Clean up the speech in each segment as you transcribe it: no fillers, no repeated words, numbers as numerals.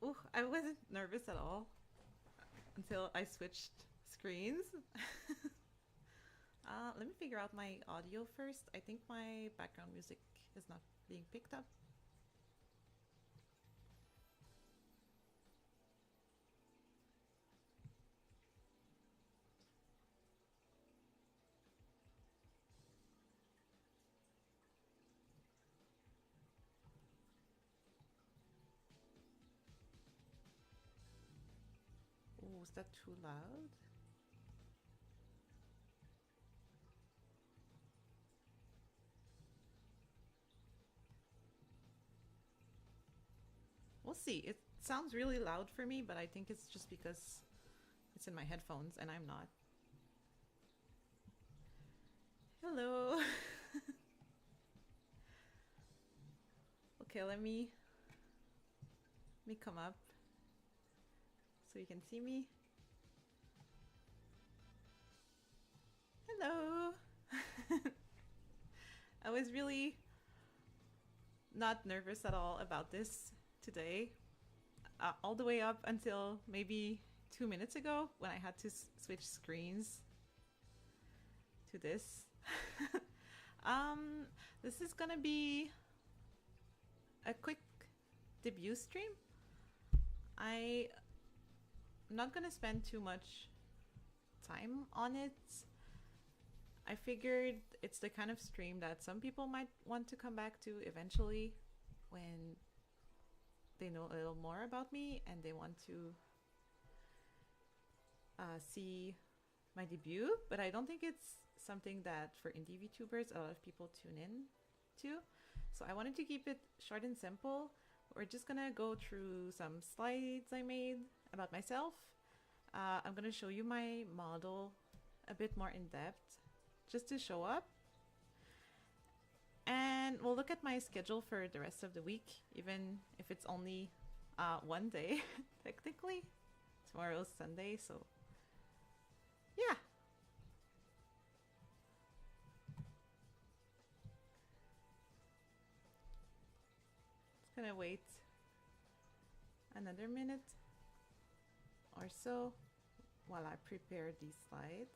Ooh, I wasn't nervous at all until I switched screens. Let me figure out my audio first. I think my background music is not being picked up. Oh, is that too loud? We'll see. It sounds really loud for me, but I think it's just because it's in my headphones and I'm not. Hello. Okay, let me come up so you can see me. Hello. I was really not nervous at all about this today, all the way up until maybe 2 minutes ago when I had to switch screens to this. This is gonna be a quick debut stream. I'm not gonna spend too much time on it. I figured it's the kind of stream that some people might want to come back to eventually when they know a little more about me and they want to see my debut, but I don't think it's something that for indie VTubers a lot of people tune in to. So I wanted to keep it short and simple. We're just gonna go through some slides I made about myself. I'm gonna show you my model a bit more in depth just to show up. And we'll look at my schedule for the rest of the week, even if it's only one day, technically. Tomorrow's Sunday, so yeah. Just gonna wait another minute or so while I prepare these slides.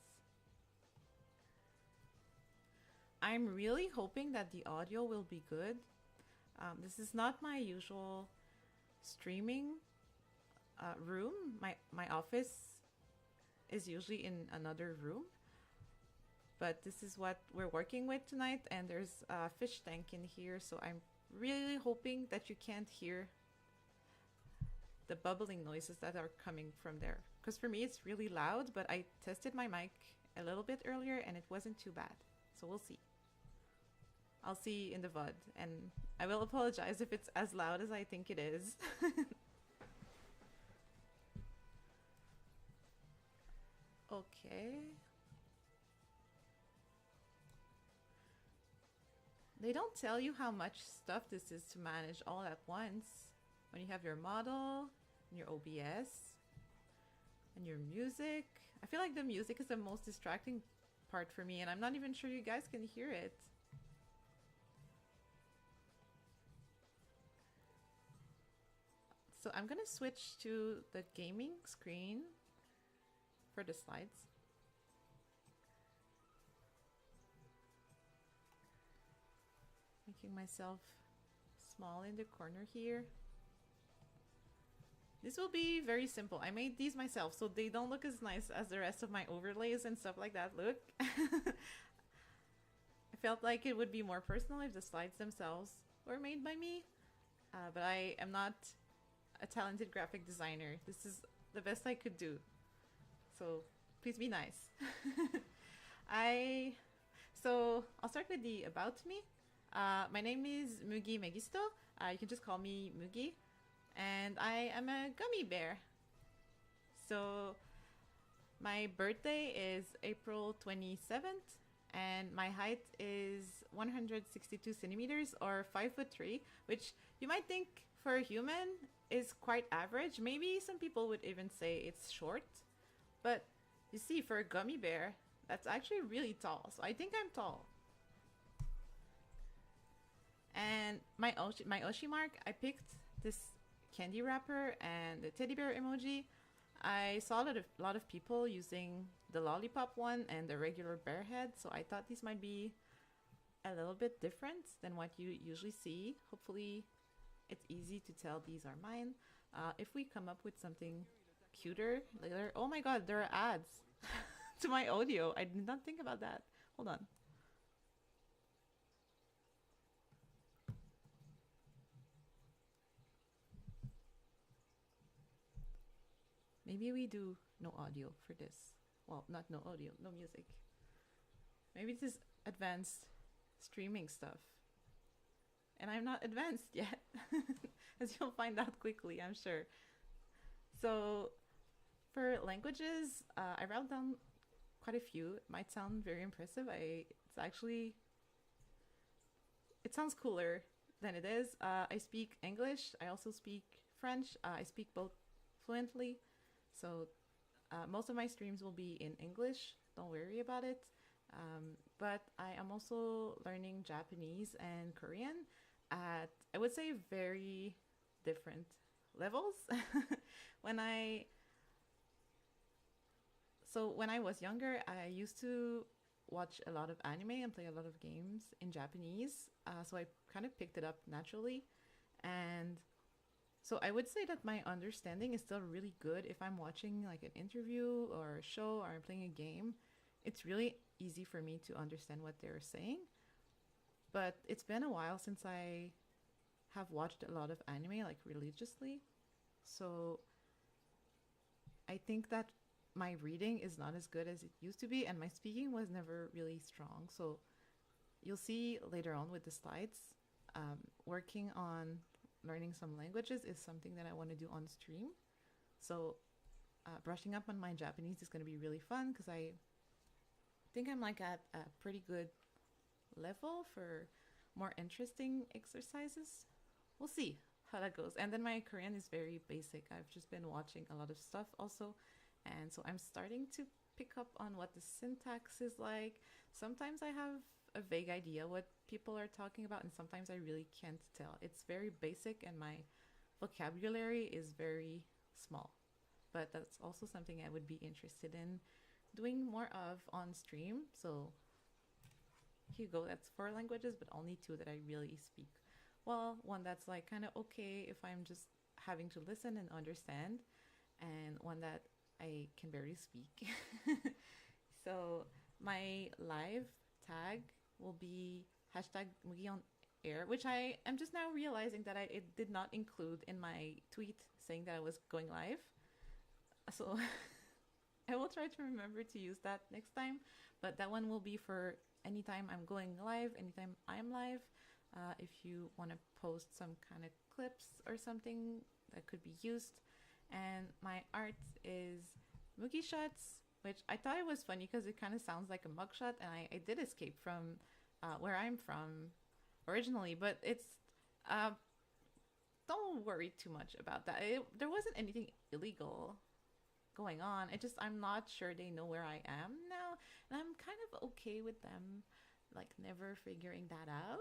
I'm really hoping that the audio will be good. This is not my usual streaming room. My office is usually in another room, but this is what we're working with tonight, and there's a fish tank in here, so I'm really hoping that you can't hear the bubbling noises that are coming from there, because for me it's really loud, but I tested my mic a little bit earlier and it wasn't too bad, so we'll see. I'll see in the VOD, and I will apologize if it's as loud as I think it is. Okay. They don't tell you how much stuff this is to manage all at once. When you have your model, and your OBS, and your music. I feel like the music is the most distracting part for me, and I'm not even sure you guys can hear it. So I'm gonna switch to the gaming screen for the slides. Making myself small in the corner here. This will be very simple. I made these myself, so they don't look as nice as the rest of my overlays and stuff like that look. I felt like it would be more personal if the slides themselves were made by me, but I am not a talented graphic designer. This is the best I could do, so please be nice. So I'll start with the about me. My name is Mugi Megisto. You can just call me Mugi, and I am a gummy bear. So my birthday is April 27th, and my height is 162 centimeters or 5'3", which you might think for a human is quite average. Maybe some people would even say it's short, but you see, for a gummy bear, that's actually really tall. So I think I'm tall. And my Oshi mark, I picked this candy wrapper and the teddy bear emoji, I saw a lot of people using the lollipop one and the regular bear head, so I thought these might be a little bit different than what you usually see. Hopefully, it's easy to tell these are mine. If we come up with something cuter later, oh my god, there are ads to my audio. I did not think about that. Hold on. Maybe we do no audio for this. Well, not no audio, no music. Maybe this is advanced streaming stuff. And I'm not advanced yet, as you'll find out quickly, I'm sure. So, for languages, I wrote down quite a few. It might sound very impressive. It's actually, it sounds cooler than it is. I speak English. I also speak French. I speak both fluently. So most of my streams will be in English. Don't worry about it. But I am also learning Japanese and Korean at, I would say, very different levels. when I when I was younger, I used to watch a lot of anime and play a lot of games in Japanese. So I kind of picked it up naturally. And so I would say that my understanding is still really good if I'm watching like an interview or a show or I'm playing a game. It's really easy for me to understand what they're saying. But it's been a while since I have watched a lot of anime like religiously. So I think that my reading is not as good as it used to be and my speaking was never really strong. So you'll see later on with the slides, working on learning some languages is something that I want to do on stream. So brushing up on my Japanese is going to be really fun because I think I'm like at a pretty good level for more interesting exercises. We'll see how that goes. And then my Korean is very basic. I've just been watching a lot of stuff also. And so I'm starting to pick up on what the syntax is like. Sometimes I have a vague idea what people are talking about, and sometimes I really can't tell. It's very basic, and my vocabulary is very small. But that's also something I would be interested in doing more of on stream. So here you go. That's 4 languages, but only 2 that I really speak. Well, one that's like kind of okay if I'm just having to listen and understand, and one that I can barely speak. So my live tag will be hashtag Mugi on air, which I am just now realizing that it did not include in my tweet saying that I was going live. So I will try to remember to use that next time. But that one will be for anytime I'm going live, anytime I'm live. If you want to post some kind of clips or something that could be used. And my art is Mugi shots, which I thought it was funny because it kind of sounds like a mugshot, and I did escape from where I'm from originally, but it's don't worry too much about that. There wasn't anything illegal going on. I'm not sure they know where I am now, and I'm kind of okay with them like never figuring that out.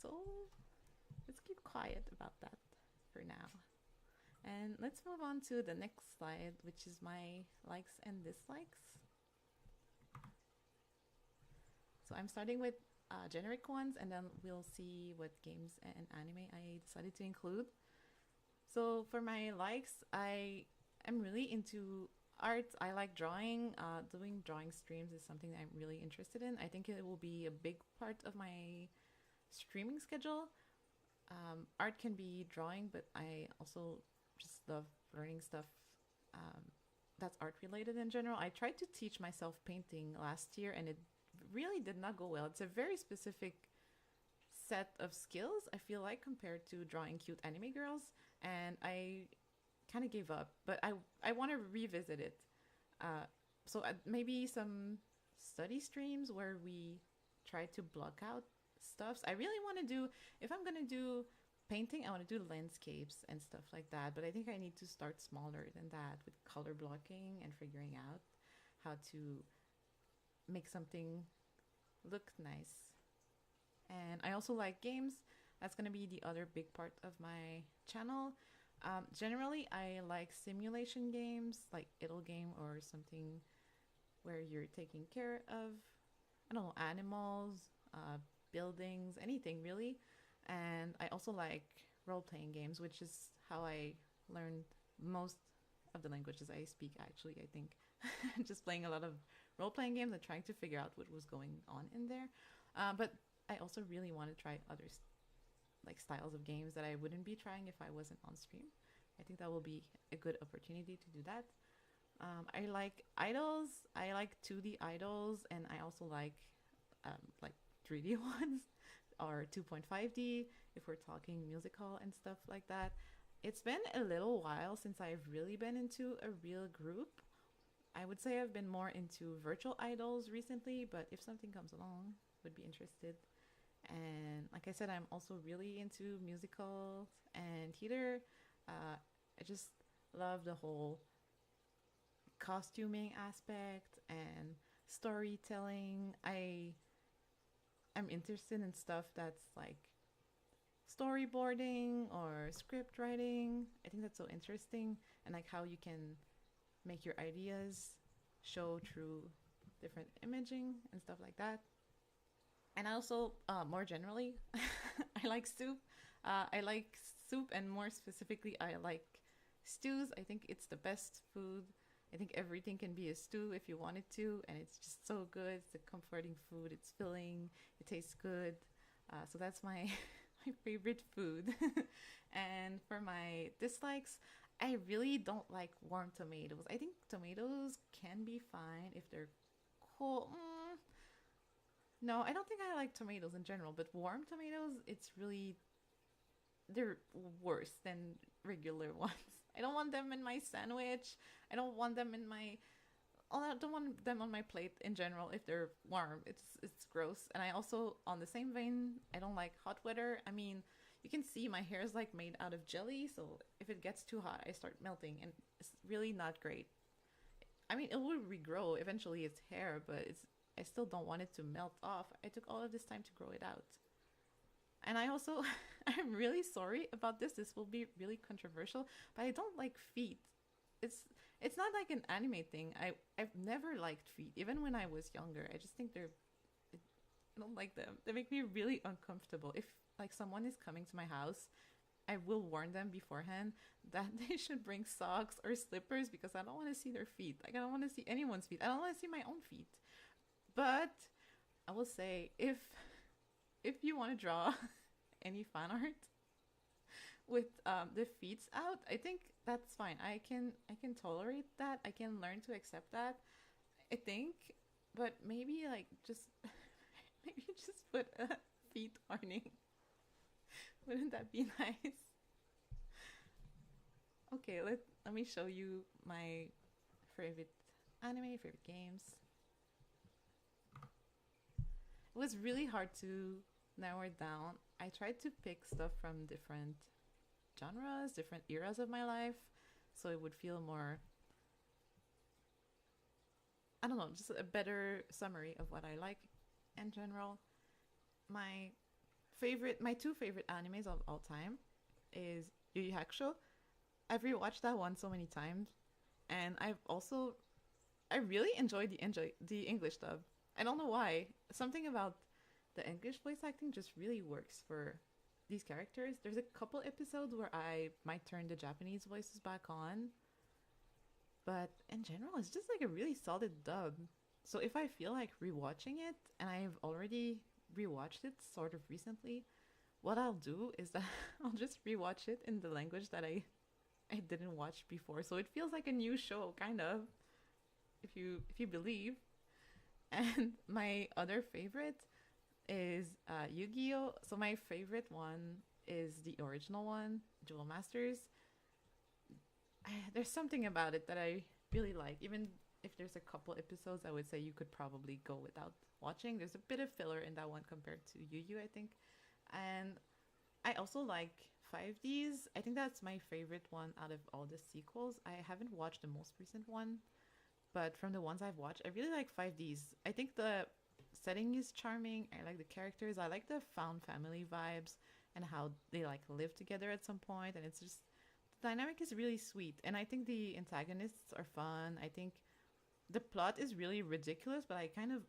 So let's keep quiet about that for now. And let's move on to the next slide, which is my likes and dislikes. So I'm starting with generic ones, and then we'll see what games and anime I decided to include. So for my likes, I am really into art. I like drawing. Doing drawing streams is something that I'm really interested in. I think it will be a big part of my streaming schedule. Art can be drawing, but I also just love learning stuff that's art related in general. I tried to teach myself painting last year and it really did not go well. It's a very specific set of skills, I feel like, compared to drawing cute anime girls, and I kind of gave up, but I want to revisit it. So maybe some study streams where we try to block out stuffs. I really want to do, if I'm going to do painting, I want to do landscapes and stuff like that, but I think I need to start smaller than that with color blocking and figuring out how to make something look nice. And I also like games. That's going to be the other big part of my channel. Generally, I like simulation games like Idle Game or something where you're taking care of, I don't know, animals, uh, buildings, anything really. And I also like role playing games, which is how I learned most of the languages I speak, actually, I think. Just playing a lot of role playing games and trying to figure out what was going on in there. But I also really want to try other like styles of games that I wouldn't be trying if I wasn't on stream. I think that will be a good opportunity to do that. I like idols. I like 2D idols, and I also like 3D ones or 2.5D if we're talking musical and stuff like that. It's been a little while since I've really been into a real group. I would say I've been more into virtual idols recently, but if something comes along, would be interested. And like I said, I'm also really into musicals and theater. I just love the whole costuming aspect and storytelling. I am interested in stuff that's like storyboarding or script writing. I think that's so interesting, and like how you can make your ideas show through different imaging and stuff like that. And I also, more generally, I like soup. I like soup, and more specifically, I like stews. I think it's the best food. I think everything can be a stew if you want it to, and it's just so good. It's a comforting food. It's filling. It tastes good. So that's my my favorite food. And for my dislikes, I really don't like warm tomatoes. I think tomatoes can be fine if they're cold. No, I don't think I like tomatoes in general, but warm tomatoes, it's really, they're worse than regular ones. I don't want them in my sandwich. I don't want them in my, oh, I don't want them on my plate in general if they're warm. It's gross. And I also, on the same vein, I don't like hot weather. I mean, you can see my hair is like made out of jelly, so if it gets too hot, I start melting, and it's really not great. I mean, it will regrow eventually, its hair, but it's, I still don't want it to melt off. I took all of this time to grow it out. And I also, I'm really sorry about this. This will be really controversial, but I don't like feet. It's it's not like an anime thing. I've never liked feet, even when I was younger. I just think I don't like them. They make me really uncomfortable. If like someone is coming to my house, I will warn them beforehand that they should bring socks or slippers because I don't want to see their feet. Like I don't want to see anyone's feet. I don't want to see my own feet. But I will say if you want to draw any fan art with the feet out, I think that's fine. I can tolerate that. I can learn to accept that. I think, but maybe like just maybe just put a feet warning. Wouldn't that be nice? Okay, let me show you my favorite anime, favorite games. It was really hard to narrow it down. I tried to pick stuff from different genres, different eras of my life, so it would feel more, I don't know, just a better summary of what I like in general. My my two favorite animes of all time is Yu Yu Hakusho. I've rewatched that one so many times, and I really enjoyed the English dub. I don't know why. Something about the English voice acting just really works for these characters. There's a couple episodes where I might turn the Japanese voices back on, but in general, it's just like a really solid dub. So if I feel like rewatching it, and I've already rewatched it sort of recently, what I'll do is that I'll just rewatch it in the language that I didn't watch before. So it feels like a new show, kind of, if you believe. And my other favorite is Yu-Gi-Oh! So my favorite one is the original one, Duel Masters. There's something about it that I really like. Even if there's a couple episodes, I would say you could probably go without watching. There's a bit of filler in that one compared to Yu Yu, I think. And I also like 5Ds. I think that's my favorite one out of all the sequels. I haven't watched the most recent one, but from the ones I've watched, I really like 5Ds. I think the setting is charming. I like the characters. I like the found family vibes and how they like live together at some point. And it's just dynamic is really sweet, and I think the antagonists are fun. I think the plot is really ridiculous, but I kind of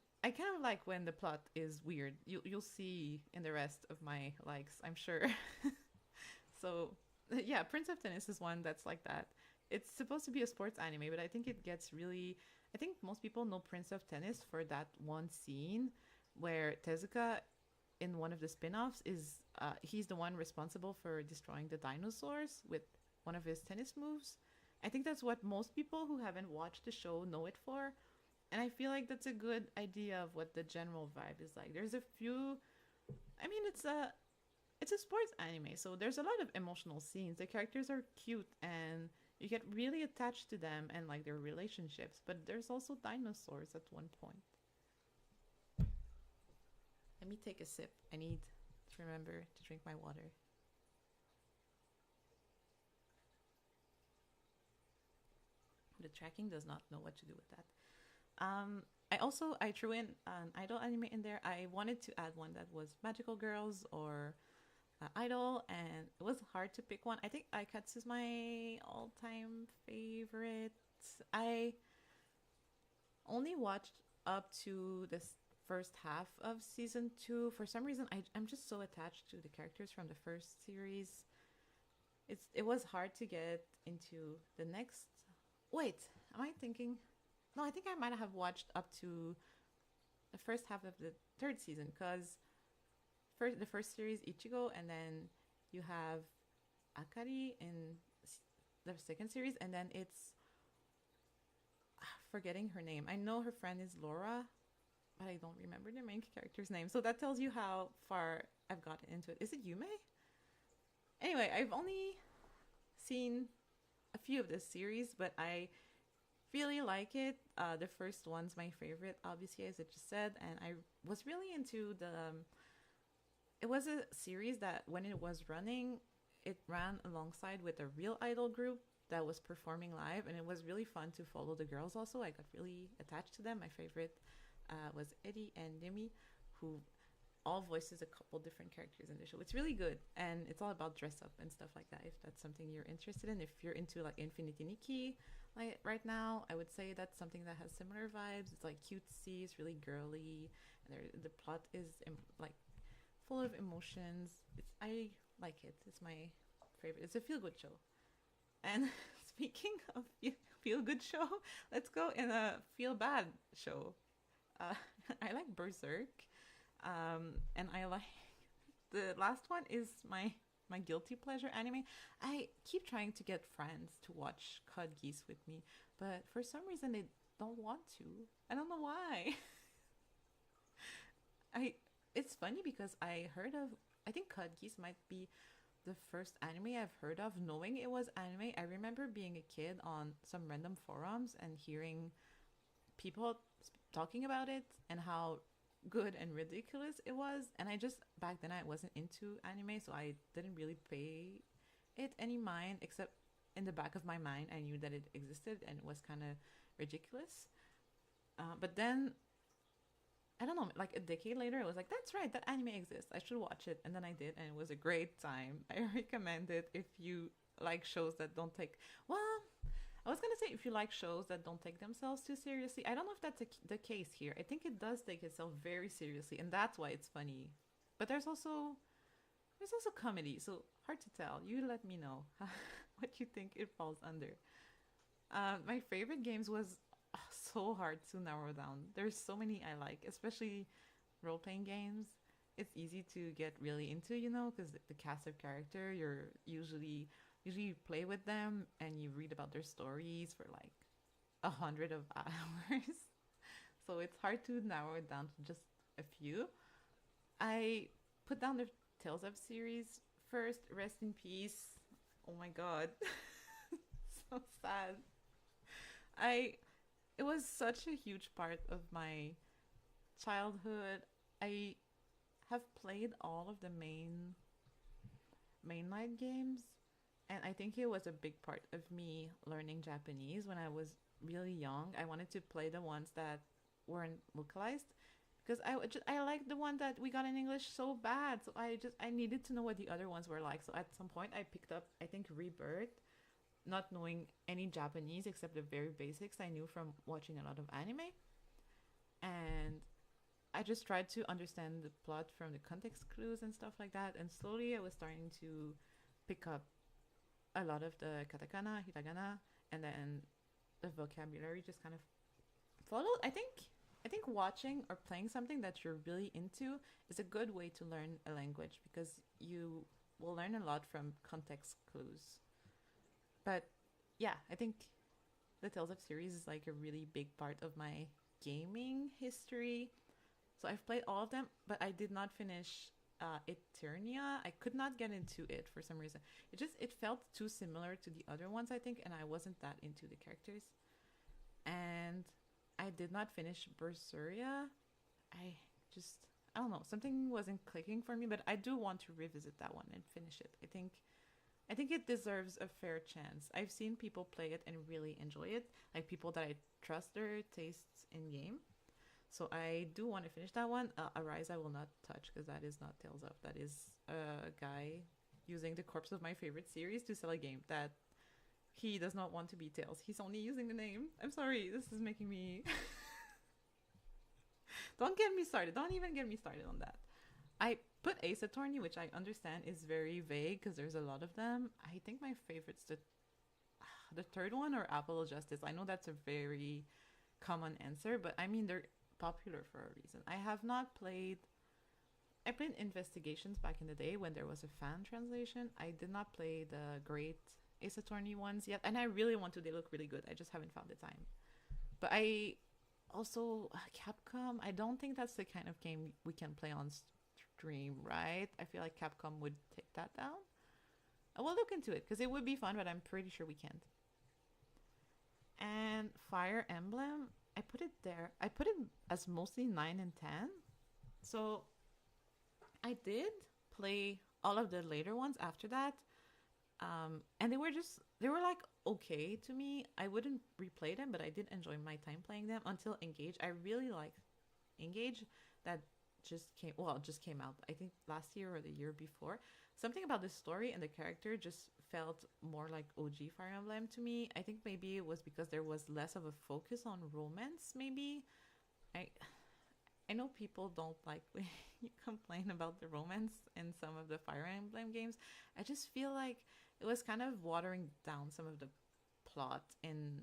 like when the plot is weird. You'll see in the rest of my likes, I'm sure. So yeah, Prince of Tennis is one that's like that. It's supposed to be a sports anime, but I think it gets really. I think most people know Prince of Tennis for that one scene where Tezuka, in one of the spin-offs, is he's the one responsible for destroying the dinosaurs with one of his tennis moves. I think that's what most people who haven't watched the show know it for, and I feel like that's a good idea of what the general vibe is like. There's a few. I mean, it's a sports anime, so there's a lot of emotional scenes. The characters are cute and you get really attached to them and like their relationships, but there's also dinosaurs at one point. Let me take a sip. I need to remember to drink my water. The tracking does not know what to do with that. I threw in an idol anime in there. I wanted to add one that was magical girls or idol, and it was hard to pick one. I think Aikatsu is my all-time favorite. I only watched up to this first half of season 2. For some reason, I'm just so attached to the characters from the first series. It was hard to get into the next. Wait, am I thinking? No, I think I might have watched up to the first half of the third season, because the first series Ichigo, and then you have Akari in the second series, and then it's forgetting her name. I know her friend is Laura, but I don't remember the main character's name. So that tells you how far I've gotten into it. Is it Yume? Anyway, I've only seen a few of this series, but I really like it. The first one's my favorite, obviously, as I just said, and I was really into the. It was a series that when it was running, it ran alongside with a real idol group that was performing live, and it was really fun to follow the girls. Also, I got really attached to them. My favorite was Eddie and Nemi, who all voices a couple different characters in the show. It's really good, and it's all about dress up and stuff like that. If that's something you're interested in, if you're into like Infinity Nikki, like right now, I would say that's something that has similar vibes. It's like cutesy, it's really girly, and the plot is like full of emotions. I like it. It's my favorite. It's a feel good show. And speaking of feel good show, let's go in a feel bad show. I like Berserk. And I like the last one is my guilty pleasure anime. I keep trying to get friends to watch Code Geass with me, but for some reason they don't want to. I don't know why. It's funny because I think Code Geass might be the first anime I've heard of knowing it was anime. I remember being a kid on some random forums and hearing people talking about it and how good and ridiculous it was, and I just back then I wasn't into anime, so I didn't really pay it any mind, except in the back of my mind I knew that it existed and it was kind of ridiculous. But then I don't know, like a decade later I was like, that's right, that anime exists, I should watch it, and then I did, and it was a great time. I recommend it if you like shows that don't take, well, I was gonna say if you like shows that don't take themselves too seriously. I don't know if that's the case here. I think it does take itself very seriously, and that's why it's funny. But there's also comedy, so hard to tell. You let me know what you think it falls under. My favorite games was so hard to narrow down. There's so many I like, especially role playing games. It's easy to get really into, because the cast of character you're usually you play with them and you read about their stories for like 100 of hours. So it's hard to narrow it down to just a few. I put down the Tales of series first. Rest in peace. Oh my god. So sad. It was such a huge part of my childhood. I have played all of the mainline games, and I think it was a big part of me learning Japanese when I was really young. I wanted to play the ones that weren't localized because I liked the one that we got in English so bad. So I needed to know what the other ones were like. So at some point I picked up, I think, Rebirth, not knowing any Japanese except the very basics I knew from watching a lot of anime. And I just tried to understand the plot from the context clues and stuff like that. And slowly I was starting to pick up a lot of the katakana, hiragana, and then the vocabulary just kind of followed. I think watching or playing something that you're really into is a good way to learn a language because you will learn a lot from context clues. But yeah, I think the Tales of series is like a really big part of my gaming history. So I've played all of them, but I did not finish Eternia. I could not get into it for some reason. It felt too similar to the other ones, I think, and I wasn't that into the characters. And I did not finish Berseria. I just I don't know, something wasn't clicking for me, but I do want to revisit that one and finish it. I think it deserves a fair chance. I've seen people play it and really enjoy it, like people that I trust their tastes in game. So I do want to finish that one. Arise, I will not touch because that is not Tales of. That is a guy using the corpse of my favorite series to sell a game that he does not want to be Tales. He's only using the name. I'm sorry. This is making me. Don't get me started. Don't even get me started on that. I put Ace Attorney, which I understand is very vague because there's a lot of them. I think my favorite's the third one or Apple Justice. I know that's a very common answer, but I mean they're popular for a reason. I played Investigations back in the day when there was a fan translation. I did not play the great Ace Attorney ones yet, and I really want to. They look really good. I just haven't found the time. But I also Capcom. I don't think that's the kind of game we can play on stream, right? I feel like Capcom would take that down. I will look into it because it would be fun, but I'm pretty sure we can't. And Fire Emblem, I put it there. I put it as mostly 9 and 10. So I did play all of the later ones after that. And they were like okay to me. I wouldn't replay them, but I did enjoy my time playing them until Engage. I really liked Engage. That just came out, I think last year or the year before. Something about the story and the character just felt more like OG Fire Emblem to me. I think maybe it was because there was less of a focus on romance, maybe. I I know people don't like when you complain about the romance in some of the Fire Emblem games. I just feel like it was kind of watering down some of the plot in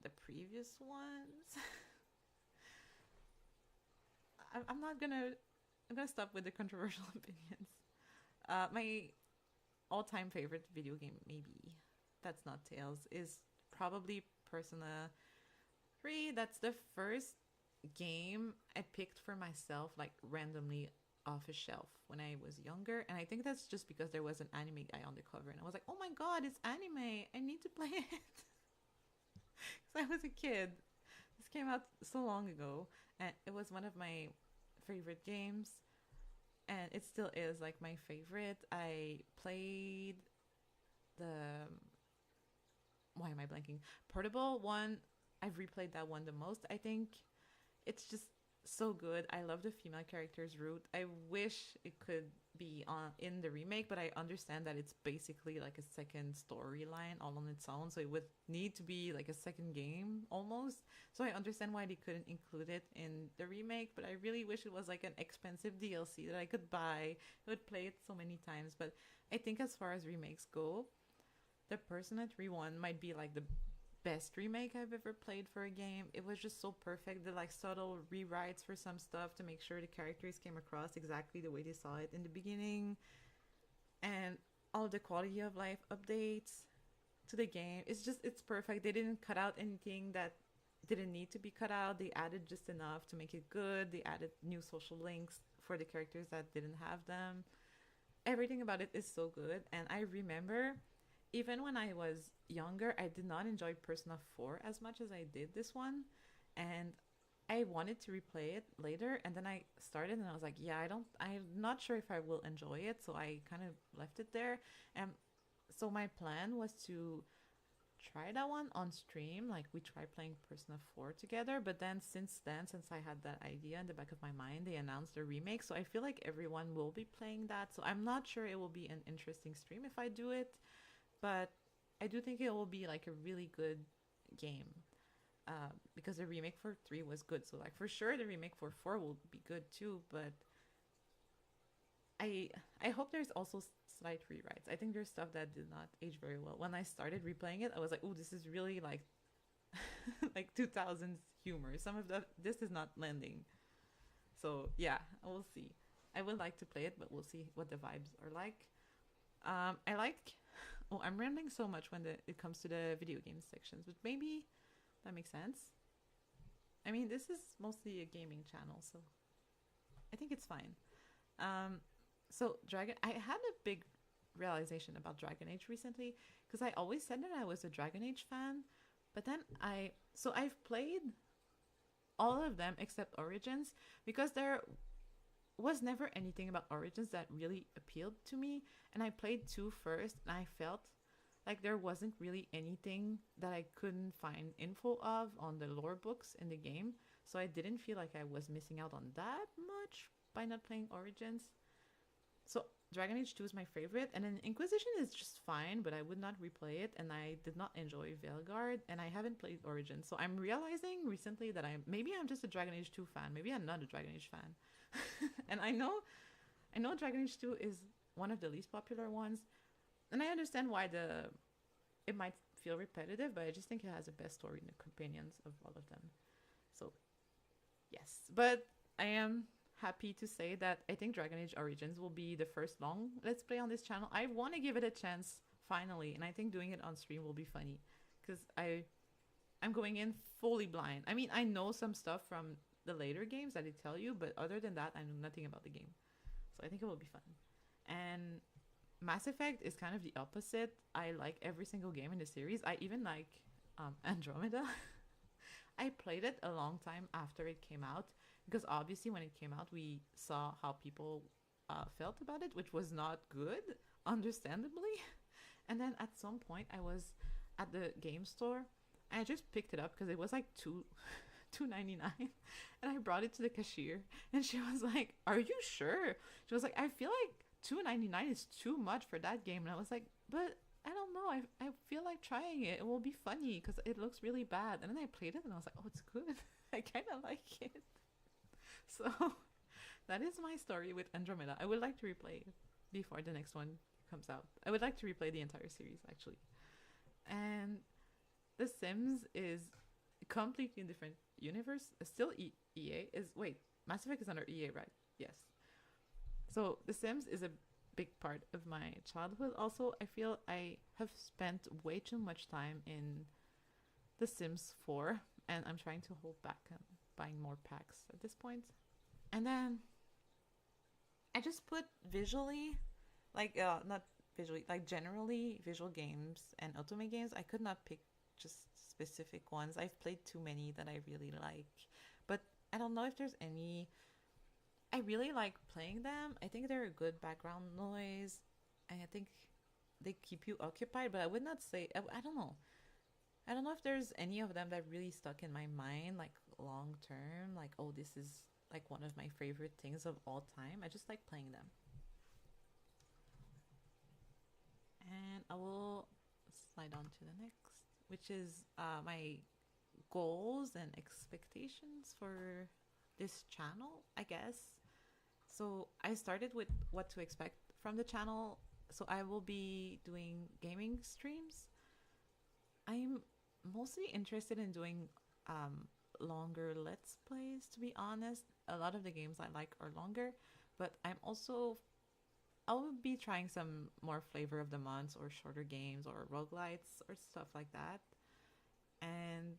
the previous ones. I'm not gonna. I'm gonna stop with the controversial opinions. My all-time favorite video game, maybe that's not Tales, is probably Persona 3. That's the first game I picked for myself, like randomly off a shelf when I was younger, and I think that's just because there was an anime guy on the cover, and I was like, "Oh my god, it's anime! I need to play it." Because I was a kid. This came out so long ago, and it was one of my favorite games, and it still is like my favorite. I played the why am I blanking? Portable one. I've replayed that one the most. I think it's just so good. I love the female character's route. I wish it could be on in the remake, but I understand that it's basically like a second storyline all on its own, so it would need to be like a second game almost. So I understand why they couldn't include it in the remake, but I really wish it was like an expensive DLC that I could buy. I would play it so many times, but I think as far as remakes go, the Persona 3 one might be like the best remake I've ever played for a game. It was just so perfect. The like subtle rewrites for some stuff to make sure the characters came across exactly the way they saw it in the beginning, and all the quality of life updates to the game. It's perfect. They didn't cut out anything that didn't need to be cut out. They added just enough to make it good. They added new social links for the characters that didn't have them. Everything about it is so good, and I remember even when I was younger, I did not enjoy Persona 4 as much as I did this one. And I wanted to replay it later. And then I started and I was like, yeah, I'm not sure if I will enjoy it. So I kind of left it there. And so my plan was to try that one on stream. Like we tried playing Persona 4 together. But then since I had that idea in the back of my mind, they announced a remake. So I feel like everyone will be playing that. So I'm not sure it will be an interesting stream if I do it. But I do think it will be like a really good game. Because the remake for 3 was good. So like for sure the remake for 4 will be good too, but I I hope there's also slight rewrites. I think there's stuff that did not age very well. When I started replaying it, I was like, "Oh, this is really like like 2000s humor. Some of the this is not landing." So, yeah, we'll see. I would like to play it, but we'll see what the vibes are like. I like oh, I'm rambling so much when it comes to the video games sections, but maybe that makes sense. I mean, this is mostly a gaming channel, so I think it's fine. Um, so I had a big realization about Dragon Age recently because I always said that I was a Dragon Age fan, but then I've played all of them except Origins because there was never anything about Origins that really appealed to me, and I played 2 first, and I felt like there wasn't really anything that I couldn't find info of on the lore books in the game, so I didn't feel like I was missing out on that much by not playing Origins. So Dragon Age 2 is my favorite, and then Inquisition is just fine, but I would not replay it, and I did not enjoy Veilguard, and I haven't played Origins. So I'm realizing recently that maybe I'm just a Dragon Age 2 fan. Maybe I'm not a Dragon Age fan. And I know Dragon Age 2 is one of the least popular ones, and I understand why it might feel repetitive, but I just think it has the best story and the companions of all of them. So yes, but I am happy to say that I think Dragon Age Origins will be the first long Let's Play on this channel. I want to give it a chance finally, and I think doing it on stream will be funny because I'm going in fully blind. I mean, I know some stuff from the later games that they tell you, but other than that, I know nothing about the game. So I think it will be fun. And Mass Effect is kind of the opposite. I like every single game in the series. I even like Andromeda. I played it a long time after it came out because obviously when it came out we saw how people felt about it, which was not good, understandably. And then at some point I was at the game store and I just picked it up because it was like $2.99, and I brought it to the cashier and she was like, "Are you sure?" She was like, "I feel like $2.99 is too much for that game." And I was like, "But I don't know, I feel like trying it. It will be funny because it looks really bad." And then I played it and I was like, "Oh, it's good." I kind of like it. So that is my story with Andromeda. I would like to replay it before the next one comes out. I would like to replay the entire series actually. And The Sims is a completely different universe. Still EA is Mass Effect is under EA, right? Yes. So The Sims is a big part of my childhood. Also, I feel I have spent way too much time in The Sims 4, and I'm trying to hold back on buying more packs at this point. And then I just put visually, not visually, like generally visual games and otome games. I could not pick just specific ones. I've played too many that I really like, but I don't know if there's any. I really like playing them. I think they're a good background noise, and I think they keep you occupied. But I would not say I don't know. I don't know if there's any of them that really stuck in my mind, like long term. Like, oh, this is like one of my favorite things of all time. I just like playing them. And I will slide on to the next, which is my goals and expectations for this channel, I guess. So I started with what to expect from the channel. So I will be doing gaming streams. I'm mostly interested in doing longer Let's Plays, to be honest. A lot of the games I like are longer, but I will be trying some more flavor of the months or shorter games or roguelites or stuff like that. And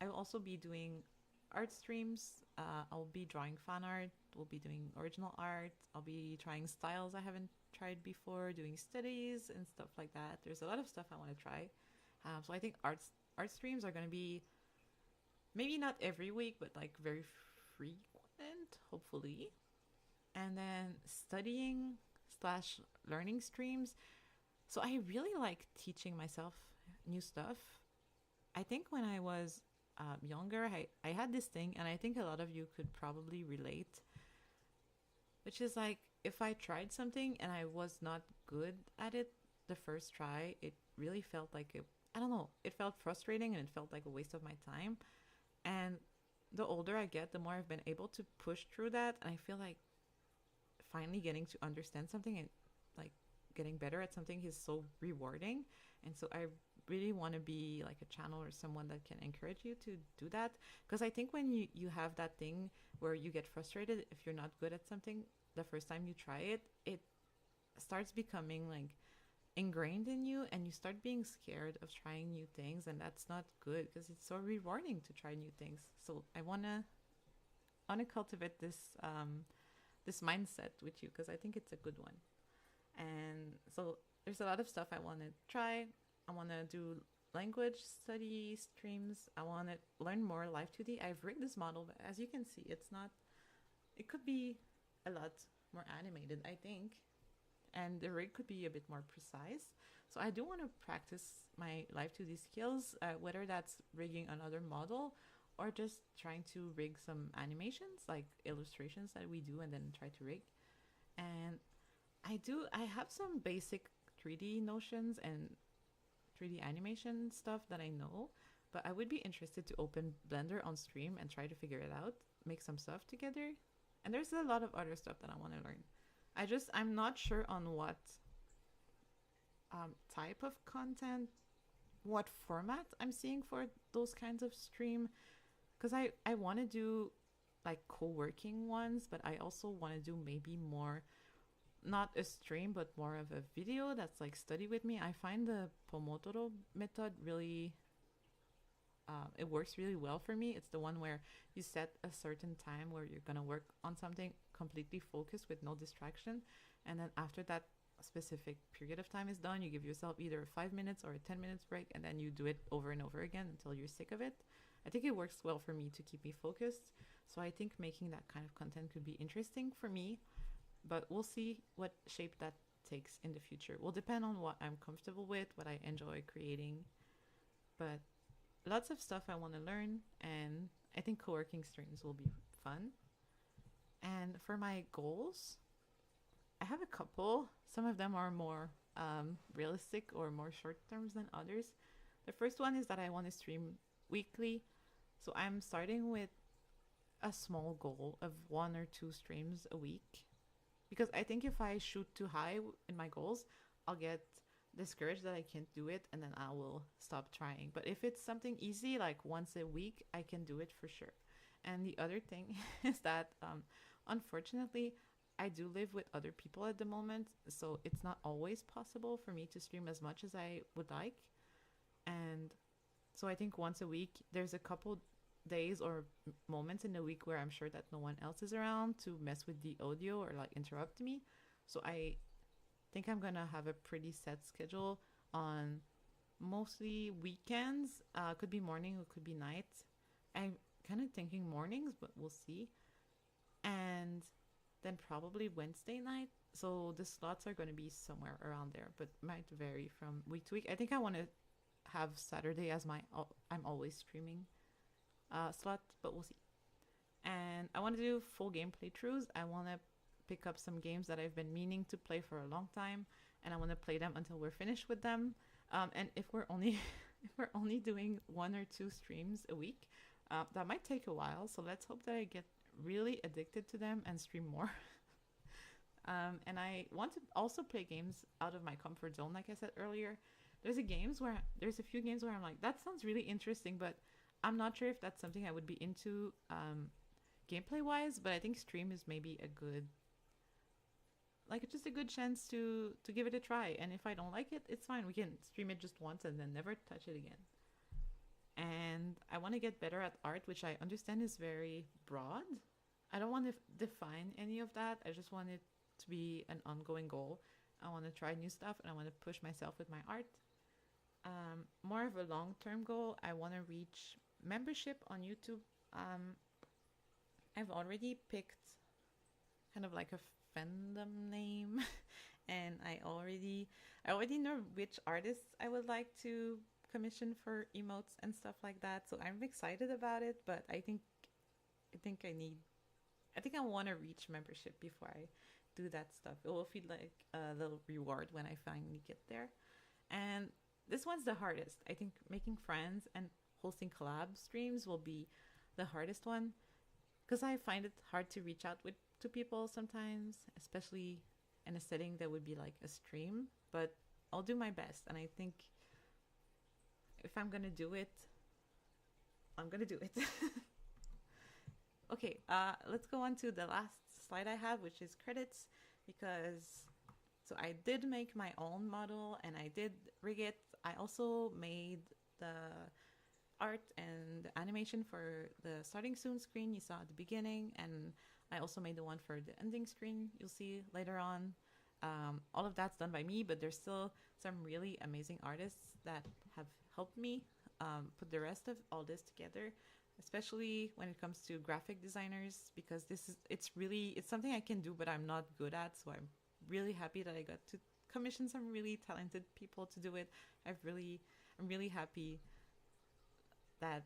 I will also be doing art streams. I'll be drawing fan art. We'll be doing original art. I'll be trying styles I haven't tried before, doing studies and stuff like that. There's a lot of stuff I want to try. So I think art streams are going to be maybe not every week, but like very frequent, hopefully. And then studying slash learning streams. So I really like teaching myself new stuff. I think when I was younger, I had this thing, and I think a lot of you could probably relate, which is like if I tried something and I was not good at it the first try, it really felt like it, I don't know, it felt frustrating and it felt like a waste of my time. And the older I get, the more I've been able to push through that. And I feel like finally getting to understand something and like getting better at something is so rewarding. And so I really want to be like a channel or someone that can encourage you to do that. Because I think when you have that thing where you get frustrated if you're not good at something the first time you try it, it starts becoming like ingrained in you and you start being scared of trying new things, and that's not good because it's so rewarding to try new things. So I want to cultivate this mindset with you because I think it's a good one. And so there's a lot of stuff I want to try. I want to do language study streams. I want to learn more live 2D. I've rigged this model, but as you can see, it's not, it could be a lot more animated, I think. And the rig could be a bit more precise. So I do want to practice my live 2D skills, whether that's rigging another model or just trying to rig some animations, like illustrations that we do and then try to rig. And I have some basic 3D notions and 3D animation stuff that I know, but I would be interested to open Blender on stream and try to figure it out, make some stuff together. And there's a lot of other stuff that I want to learn. I'm not sure on what type of content, what format I'm seeing for those kinds of stream. Because I want to do like co-working ones, but I also want to do maybe more, not a stream, but more of a video that's like study with me. I find the Pomodoro method really, it works really well for me. It's the one where you set a certain time where you're going to work on something completely focused with no distraction. And then after that specific period of time is done, you give yourself either 5 minutes or a 10 minutes break, and then you do it over and over again until you're sick of it. I think it works well for me to keep me focused. So I think making that kind of content could be interesting for me, but we'll see what shape that takes in the future. Will depend on what I'm comfortable with, what I enjoy creating. But lots of stuff I want to learn, and I think co-working streams will be fun. And for my goals, I have a couple. Some of them are more realistic or more short terms than others. The first one is that I want to stream weekly. So I'm starting with a small goal of 1 or 2 streams a week. Because I think if I shoot too high in my goals, I'll get discouraged that I can't do it, and then I will stop trying. But if it's something easy, like once a week, I can do it for sure. And the other thing is that, unfortunately, I do live with other people at the moment, so it's not always possible for me to stream as much as I would like. And so I think once a week, there's a couple days or moments in the week where I'm sure that no one else is around to mess with the audio or like interrupt me. So I think I'm gonna have a pretty set schedule on mostly weekends. Could be morning or could be night. I'm kind of thinking mornings, but we'll see. And then probably Wednesday night. So the slots are going to be somewhere around there, but might vary from week to week. I think I want to have Saturday as my I'm always streaming slot, but we'll see. And I want to do full game playthroughs. I want to pick up some games that I've been meaning to play for a long time, and I want to play them until we're finished with them. And if we're only if we're only doing 1 or 2 streams a week, that might take a while. So let's hope that I get really addicted to them and stream more. And I want to also play games out of my comfort zone, like I said earlier. There's a few games where I'm like, that sounds really interesting, but I'm not sure if that's something I would be into gameplay wise. But I think stream is maybe a good, like, just a good chance to give it a try. And if I don't like it, it's fine. We can stream it just once and then never touch it again. And I want to get better at art, which I understand is very broad. I don't want to define any of that. I just want it to be an ongoing goal. I want to try new stuff and I want to push myself with my art. More of a long-term goal, I want to reach membership on YouTube. I've already picked kind of like a fandom name and I already know which artists I would like to commission for emotes and stuff like that. So I'm excited about it, but I think I want to reach membership before I do that stuff. It will feel like a little reward when I finally get there. And this one's the hardest. I think making friends and hosting collab streams will be the hardest one because I find it hard to reach out to people sometimes, especially in a setting that would be like a stream. But I'll do my best, and I think if I'm gonna do it, I'm gonna do it. Okay, let's go on to the last slide I have, which is credits, because so I did make my own model and I did rig it. I also made the art and animation for the starting soon screen you saw at the beginning, and I also made the one for the ending screen you'll see later on. All of that's done by me, but there's still some really amazing artists that have helped me put the rest of all this together, especially when it comes to graphic designers, because it's something I can do but I'm not good at. So I'm really happy that I got to commission some really talented people to do it. I'm really happy that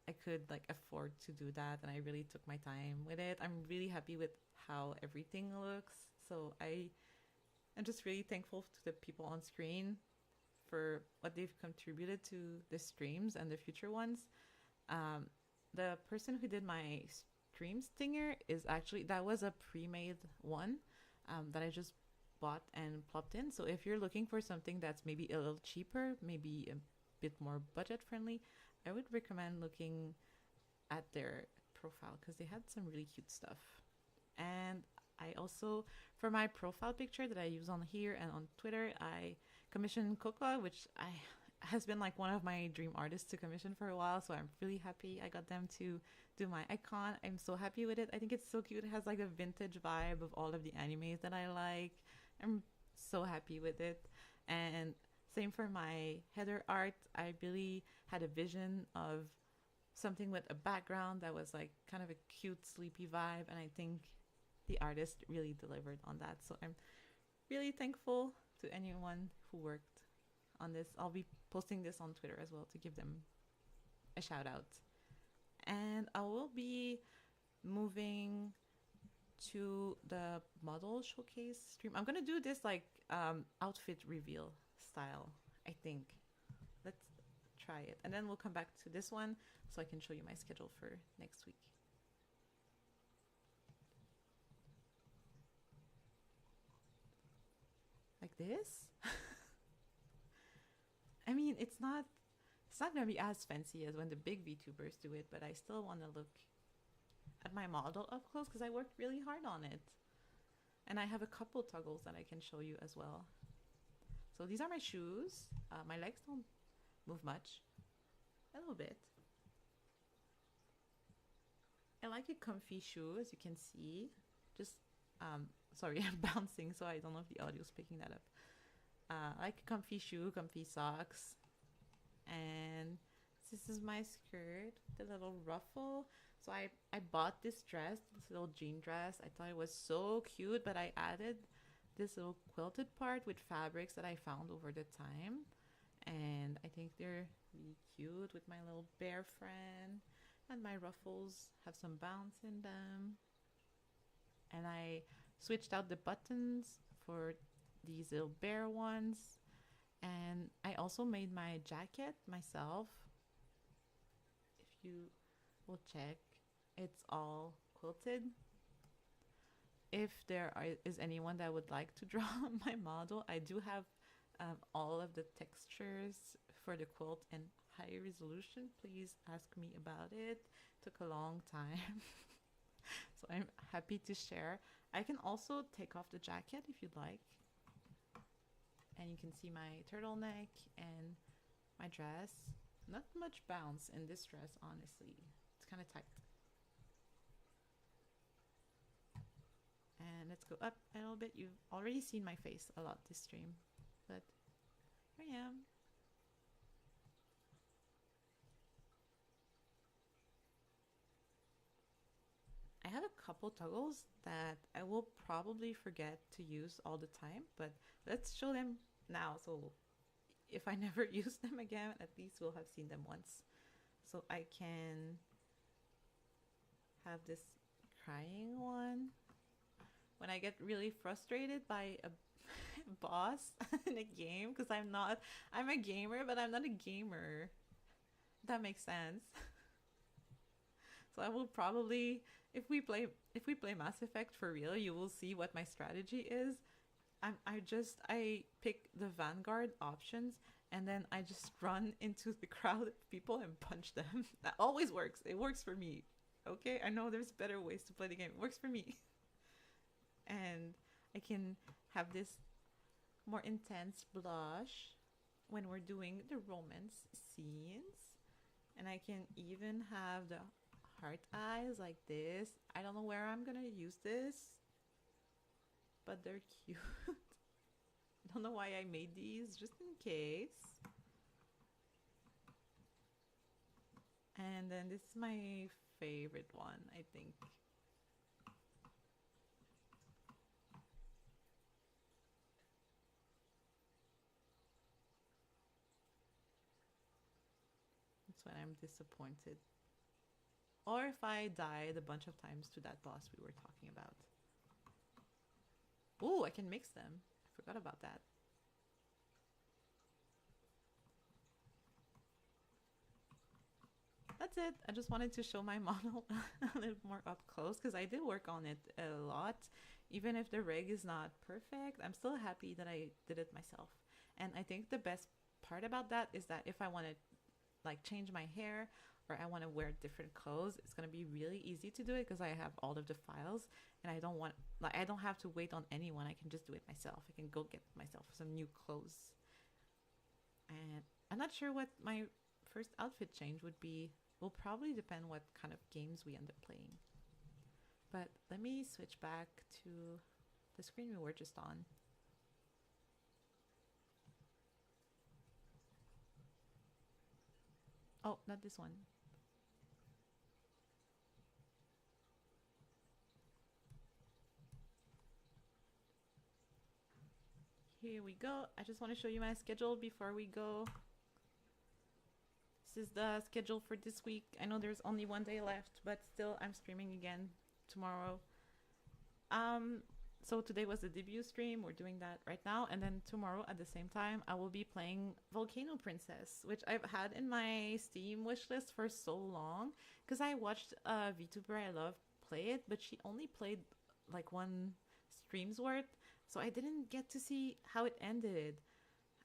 I could like afford to do that, and I really took my time with it. I'm really happy with how everything looks. So I'm just really thankful to the people on screen for what they've contributed to the streams and the future ones. The person who did my stream stinger that was a pre-made one that I just bought and plopped in. So if you're looking for something that's maybe a little cheaper, maybe a bit more budget friendly, I would recommend looking at their profile because they had some really cute stuff. And I also, for my profile picture that I use on here and on Twitter, I commissioned Coca, which has been like one of my dream artists to commission for a while. So I'm really happy I got them to do my icon. I'm so happy with it. I think it's so cute. It has like a vintage vibe of all of the animes that I like. I'm so happy with it. And same for my header art. I really had a vision of something with a background that was like kind of a cute, sleepy vibe. And I think the artist really delivered on that. So I'm really thankful to anyone who worked on this. I'll be posting this on Twitter as well to give them a shout out. And I will be moving to the model showcase stream. I'm gonna do this like outfit reveal style, I think. Let's try it, and then we'll come back to this one so I can show you my schedule for next week. Like this. I mean, it's not gonna be as fancy as when the big VTubers do it, but I still want to look at my model up close because I worked really hard on it. And I have a couple toggles that I can show you as well. So these are my shoes. My legs don't move much. A little bit. I like a comfy shoe, as you can see. Just, sorry, I'm bouncing, so I don't know if the audio is picking that up. I like a comfy shoe, comfy socks. And this is my skirt, the little ruffle. So I bought this dress, this little jean dress. I thought it was so cute, but I added this little quilted part with fabrics that I found over the time. And I think they're really cute with my little bear friend. And my ruffles have some bounce in them. And I switched out the buttons for these little bear ones. And I also made my jacket myself. If you will check, it's all quilted. If there is anyone that would like to draw my model, I do have all of the textures for the quilt in high resolution. Please ask me about it. Took a long time. So I'm happy to share. I can also take off the jacket if you'd like. And you can see my turtleneck and my dress. Not much bounce in this dress, honestly. It's kind of tight. And let's go up a little bit. You've already seen my face a lot this stream, but here I am. I have a couple toggles that I will probably forget to use all the time, but let's show them now. So if I never use them again, at least we'll have seen them once. So I can have this crying one. when I get really frustrated by a boss in a game, because I'm a gamer, but I'm not a gamer. That makes sense. So I will probably, if we play Mass Effect for real, you will see what my strategy is. I pick the Vanguard options, and then I just run into the crowd of people and punch them. That always works. It works for me. Okay, I know there's better ways to play the game. It works for me. And I can have this more intense blush when we're doing the romance scenes. And I can even have the heart eyes like this. I don't know where I'm gonna use this, but they're cute. I don't know why I made these, just in case. And then this is my favorite one, I think. That's when I'm disappointed. Or if I died a bunch of times to that boss we were talking about. Ooh, I can mix them. I forgot about that. That's it. I just wanted to show my model a little more up close because I did work on it a lot. Even if the rig is not perfect, I'm still happy that I did it myself. And I think the best part about that is that if I want to like change my hair or I want to wear different clothes, it's going to be really easy to do it because I have all of the files and I don't have to wait on anyone. I can just do it myself. I can go get myself some new clothes. And I'm not sure what my first outfit change would be. Will probably depend what kind of games we end up playing. But let me switch back to the screen we were just on. Oh, not this one. Here we go. I just want to show you my schedule before we go. This is the schedule for this week. I know there's only one day left, but still I'm streaming again tomorrow. So today was the debut stream. We're doing that right now. And then tomorrow at the same time, I will be playing Volcano Princess, which I've had in my Steam wishlist for so long. Because I watched a VTuber I love play it, but she only played like one stream's worth. So I didn't get to see how it ended.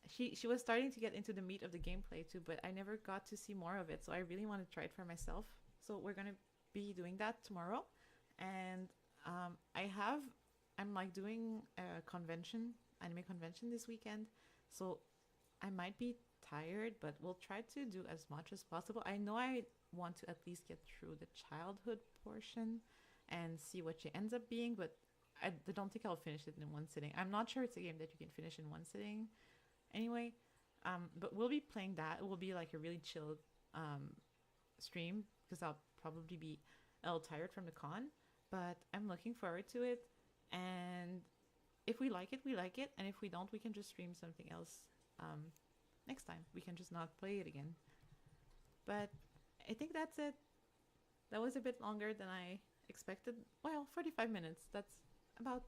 She was starting to get into the meat of the gameplay too, but I never got to see more of it. So I really want to try it for myself. So we're going to be doing that tomorrow. And I'm like doing a convention, anime convention this weekend. So I might be tired, but we'll try to do as much as possible. I know I want to at least get through the childhood portion and see what she ends up being, but I don't think I'll finish it in one sitting. I'm not sure it's a game that you can finish in one sitting. Anyway, but we'll be playing that. It will be like a really chill stream because I'll probably be a little tired from the con, but I'm looking forward to it. And if we like it, we like it. And if we don't, we can just stream something else next time. We can just not play it again. But I think that's it. That was a bit longer than I expected. Well, 45 minutes. That's about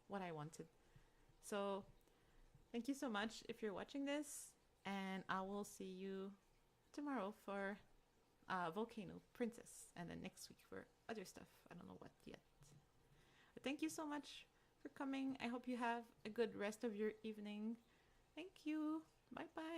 what I wanted. So thank you so much if you're watching this. And I will see you tomorrow for Volcano Princess. And then next week for other stuff. I don't know what yet. But thank you so much for coming. I hope you have a good rest of your evening. Thank you. Bye bye.